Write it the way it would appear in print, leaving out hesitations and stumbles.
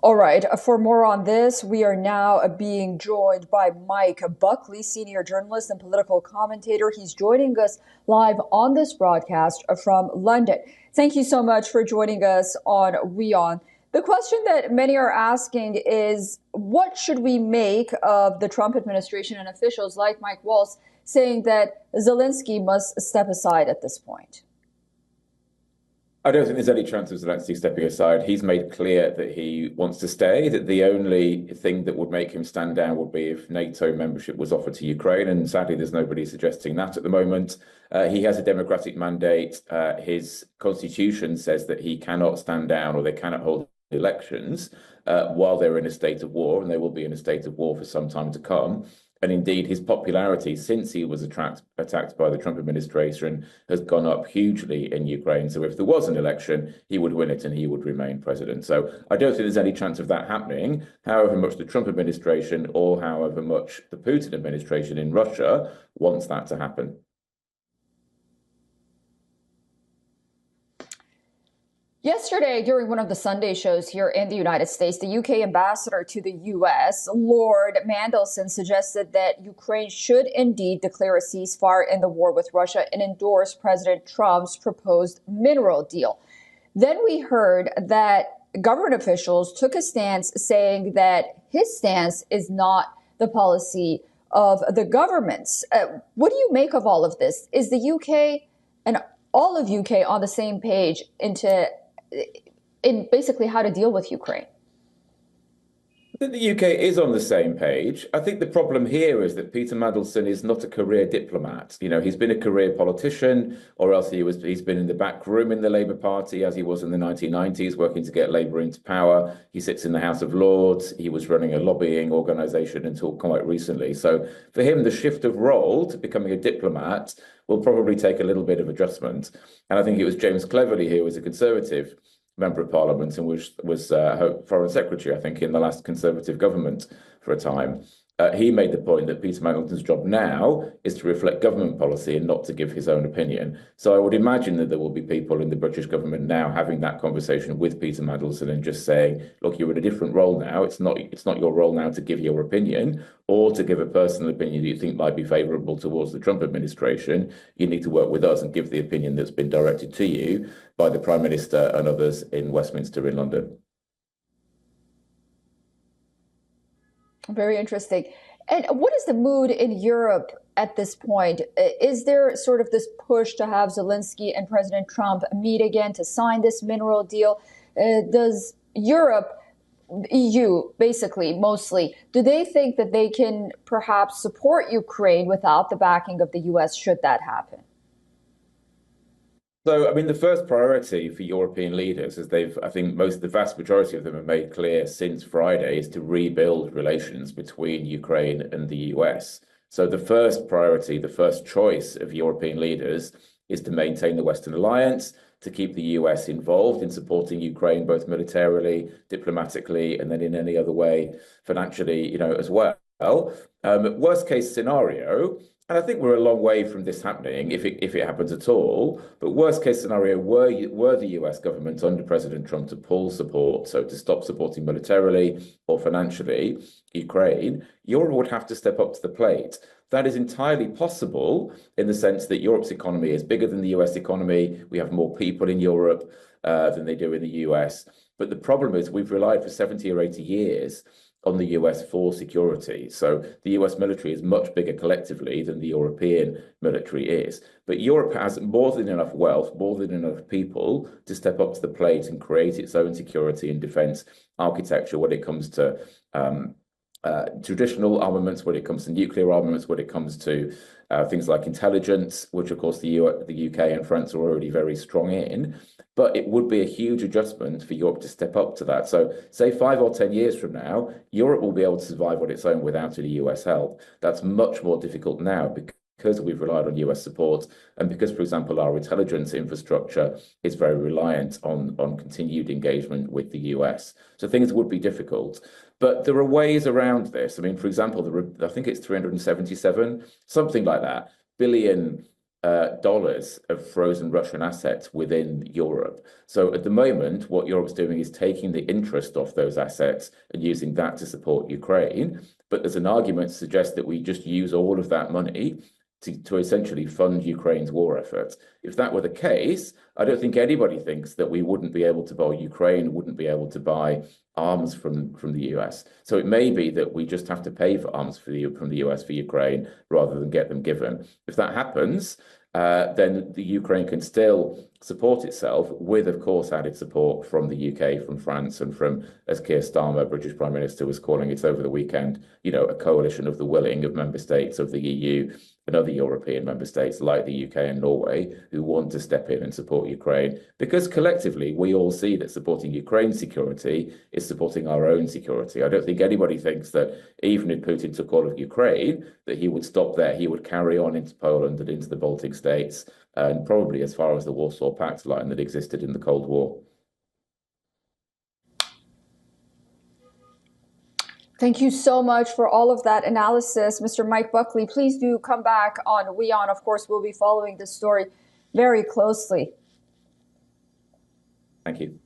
All right, for more on this, we are now being joined by Mike Buckley, senior journalist and political commentator. He's joining us live on this broadcast from London. Thank you so much for joining us on WION. The question that many are asking is, what should we make of the Trump administration and officials like Mike Waltz saying that Zelensky must step aside at this point? I don't think there's any chance of Zelensky stepping aside. He's made clear that he wants to stay, that the only thing that would make him stand down would be if NATO membership was offered to Ukraine. And sadly, there's nobody suggesting that at the moment. He has a democratic mandate. His constitution says that he cannot stand down or they cannot hold elections while they're in a state of war, and they will be in a state of war for some time to come. And indeed, his popularity since he was attacked by the Trump administration has gone up hugely in Ukraine. So if there was an election, he would win it and he would remain president. So I don't think there's any chance of that happening, however much the Trump administration or however much the Putin administration in Russia wants that to happen. Yesterday, during one of the Sunday shows here in the United States, the UK ambassador to the US, Lord Mandelson, suggested that Ukraine should indeed declare a ceasefire in the war with Russia and endorse President Trump's proposed mineral deal. Then we heard that government officials took a stance saying that his stance is not the policy of the governments. What do you make of all of this? Is the UK and all of UK on the same page in basically how to deal with Ukraine? I think the UK is on the same page. I think the problem here is that Peter Mandelson is not a career diplomat. You know, he's been a career politician, or else he's been in the back room in the Labour Party, as he was in the 1990s, working to get Labour into power. He sits in the House of Lords. He was running a lobbying organisation until quite recently. So for him, the shift of role to becoming a diplomat will probably take a little bit of adjustment. And I think it was James Cleverly, who was a Conservative member of Parliament and was Foreign Secretary, I think, in the last Conservative government for a time. He made the point that Peter Mandelson's job now is to reflect government policy and not to give his own opinion. So I would imagine that there will be people in the British government now having that conversation with Peter Mandelson and just saying, look, you're in a different role now. It's not your role now to give your opinion or to give a personal opinion that you think might be favourable towards the Trump administration. You need to work with us and give the opinion that's been directed to you by the Prime Minister and others in Westminster in London. Very interesting. And what is the mood in Europe at this point? Is there sort of this push to have Zelensky and President Trump meet again to sign this mineral deal? Does Europe, EU basically, mostly, do they think that they can perhaps support Ukraine without the backing of the US should that happen? So, I mean, the first priority for European leaders, as I think the vast majority of them have made clear since Friday, is to rebuild relations between Ukraine and the US. So the first priority, the first choice of European leaders is to maintain the Western alliance, to keep the US involved in supporting Ukraine, both militarily, diplomatically, and then in any other way, financially, as well. Worst case scenario, and I think we're a long way from this happening, if it happens at all. But worst case scenario, were the US government under President Trump to pull support, so to stop supporting militarily or financially Ukraine, Europe would have to step up to the plate. That is entirely possible in the sense that Europe's economy is bigger than the US economy. We have more people in Europe than they do in the US. But the problem is we've relied for 70 or 80 years on the US for security. So the US military is much bigger collectively than the European military is. But Europe has more than enough wealth, more than enough people to step up to the plate and create its own security and defense architecture when it comes to traditional armaments, when it comes to nuclear armaments, when it comes to things like intelligence, which of course the UK and France are already very strong in. But it would be a huge adjustment for Europe to step up to that. So say 5 or 10 years from now, Europe will be able to survive on its own without any US help. That's much more difficult now because we've relied on US support and because, for example, our intelligence infrastructure is very reliant on continued engagement with the US. So things would be difficult. But there are ways around this. I mean, for example, I think it's 377, something like that, billion dollars of frozen Russian assets within Europe. So at the moment, what Europe's doing is taking the interest off those assets and using that to support Ukraine. But there's an argument to suggest that we just use all of that money to essentially fund Ukraine's war effort. If that were the case, I don't think anybody thinks that we wouldn't be able to buy Ukraine, wouldn't be able to buy arms from the US. So it may be that we just have to pay for arms from the US for Ukraine rather than get them given. If that happens, then the Ukraine can still support itself with, of course, added support from the UK, from France, and from, as Keir Starmer, British Prime Minister, was calling it over the weekend, a coalition of the willing of member states of the EU and other European member states like the UK and Norway who want to step in and support Ukraine, because collectively we all see that supporting Ukraine's security is supporting our own security. I don't think anybody thinks that even if Putin took all of Ukraine, that he would stop there. He would carry on into Poland and into the Baltic states, and probably as far as the Warsaw Pact line that existed in the Cold War. Thank you so much for all of that analysis, Mr. Mike Buckley. Please do come back on WION. Of course, we'll be following this story very closely. Thank you.